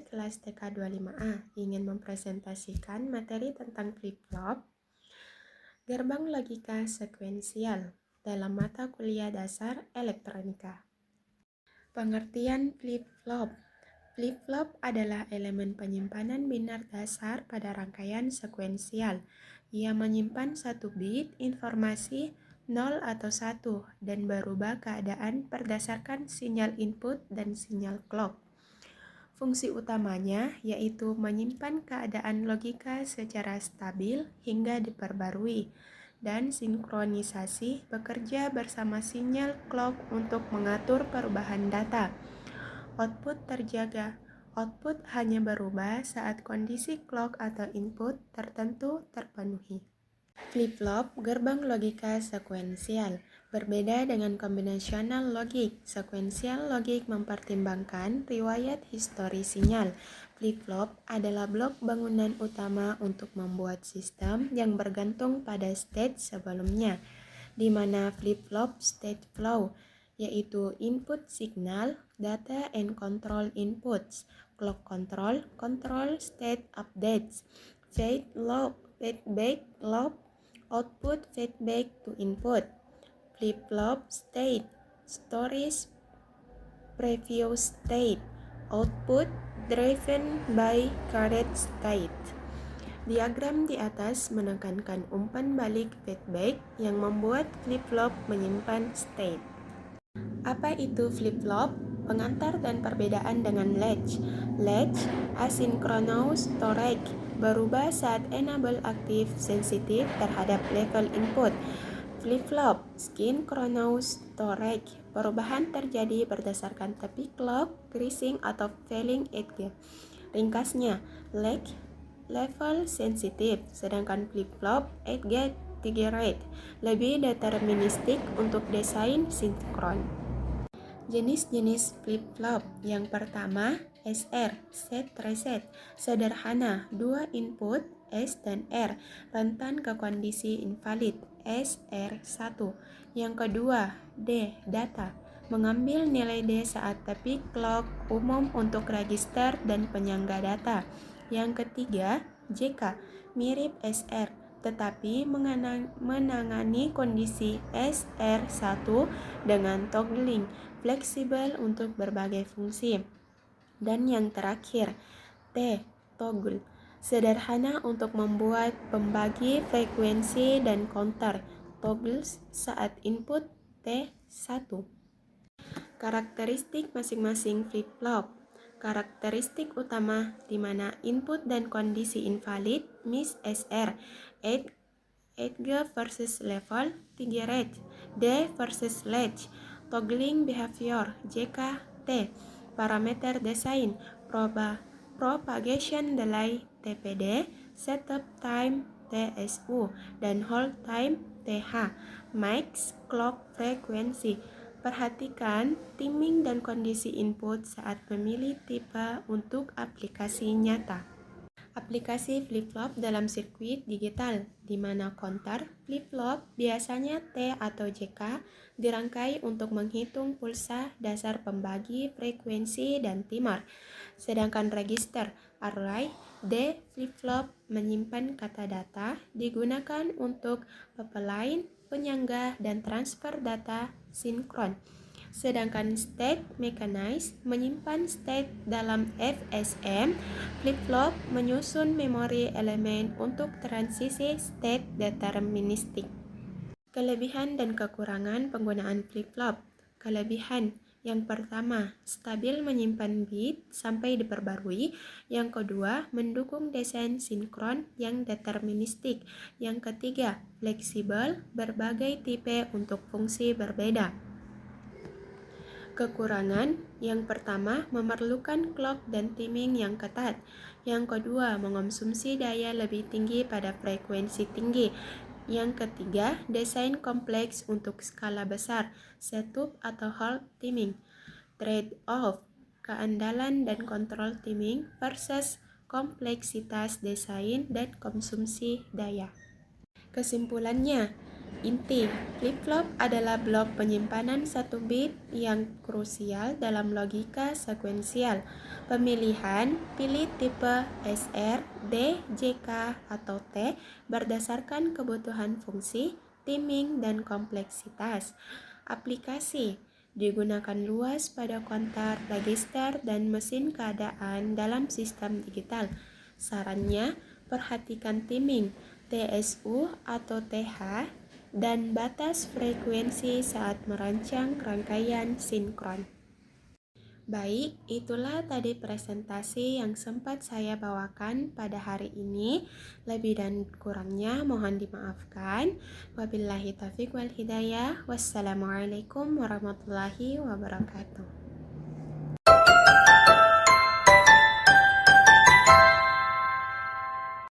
kelas TK25A ingin mempresentasikan materi tentang flip-flop, gerbang logika sekuensial dalam mata kuliah dasar elektronika. Pengertian flip-flop. Flip-flop adalah elemen penyimpanan binar dasar pada rangkaian sekuensial. Ia menyimpan satu bit informasi 0 atau 1 dan berubah keadaan berdasarkan sinyal input dan sinyal clock. Fungsi utamanya yaitu menyimpan keadaan logika secara stabil hingga diperbarui, dan sinkronisasi bekerja bersama sinyal clock untuk mengatur perubahan data. Output terjaga. Output hanya berubah saat kondisi clock atau input tertentu terpenuhi. Flip-flop gerbang logika sekuensial. Berbeda dengan kombinasional logik, sekuensial logik mempertimbangkan riwayat histori sinyal. Flip-flop adalah blok bangunan utama untuk membuat sistem yang bergantung pada state sebelumnya, di mana flip-flop state flow, yaitu input signal, data and control inputs, clock control, control state updates, feedback loop, output feedback to input. Flip-flop state, storage previous state, output driven by current state. Diagram di atas menekankan umpan balik feedback yang membuat flip-flop menyimpan state. Apa itu flip-flop? Pengantar dan perbedaan dengan latch. Latch, asynchronous storage, berubah saat enable aktif sensitif terhadap level input. Flip-flop, synchronous storage, perubahan terjadi berdasarkan tepi clock, rising atau falling edge. Ringkasnya, latch, level sensitif, sedangkan flip-flop, edge triggered, lebih deterministik untuk desain sinkron. Jenis-jenis flip-flop. Yang pertama, SR, set reset, sederhana, 2 input, S dan R, rentan ke kondisi invalid, SR1. Yang kedua, D, data, mengambil nilai D saat tepi clock, umum untuk register dan penyangga data. Yang ketiga, JK, mirip SR, tetapi menangani kondisi SR1 dengan toggling, fleksibel untuk berbagai fungsi. Dan yang terakhir, T, toggle, sederhana untuk membuat pembagi frekuensi dan counter toggles saat input T1. Karakteristik masing-masing flip-flop. Karakteristik utama di mana input dan kondisi invalid, miss SR, edge versus level, triggered, D versus latch, toggling behavior, JK, T, parameter desain, propagation delay, TPD, setup time, TSU, dan hold time, TH, max clock frequency. Perhatikan timing dan kondisi input saat memilih tipe untuk aplikasi nyata. Aplikasi flip-flop dalam sirkuit digital, di mana counter flip-flop, biasanya T atau JK, dirangkai untuk menghitung pulsa dasar pembagi frekuensi dan timer. Sedangkan register array D flip-flop menyimpan kata data, digunakan untuk pepelain, penyangga, dan transfer data sinkron. Sedangkan state mechanized menyimpan state dalam FSM, flip-flop menyusun memori elemen untuk transisi state deterministik. Kelebihan dan kekurangan penggunaan flip-flop. Kelebihan: yang pertama, stabil menyimpan bit sampai diperbarui. Yang kedua, mendukung desain sinkron yang deterministik. Yang ketiga, fleksibel, berbagai tipe untuk fungsi berbeda. Kekurangan: yang pertama, memerlukan clock dan timing yang ketat. Yang kedua, mengonsumsi daya lebih tinggi pada frekuensi tinggi. Yang ketiga, desain kompleks untuk skala besar, setup atau hold timing. Trade-off: keandalan dan kontrol timing versus kompleksitas desain dan konsumsi daya. Kesimpulannya, Inti, flip-flop adalah blok penyimpanan satu bit yang krusial dalam logika sekuensial. Pemilihan, pilih tipe SR, D, JK, atau T berdasarkan kebutuhan fungsi, timing, dan kompleksitas. Aplikasi, digunakan luas pada kontar, register, dan mesin keadaan dalam sistem digital. Sarannya, perhatikan timing, TSU atau TH, dan batas frekuensi saat merancang rangkaian sinkron. Baik, itulah tadi presentasi yang sempat saya bawakan pada hari ini. Lebih dan kurangnya mohon dimaafkan. Wabillahi taufiq wal hidayah. Wassalamualaikum warahmatullahi wabarakatuh.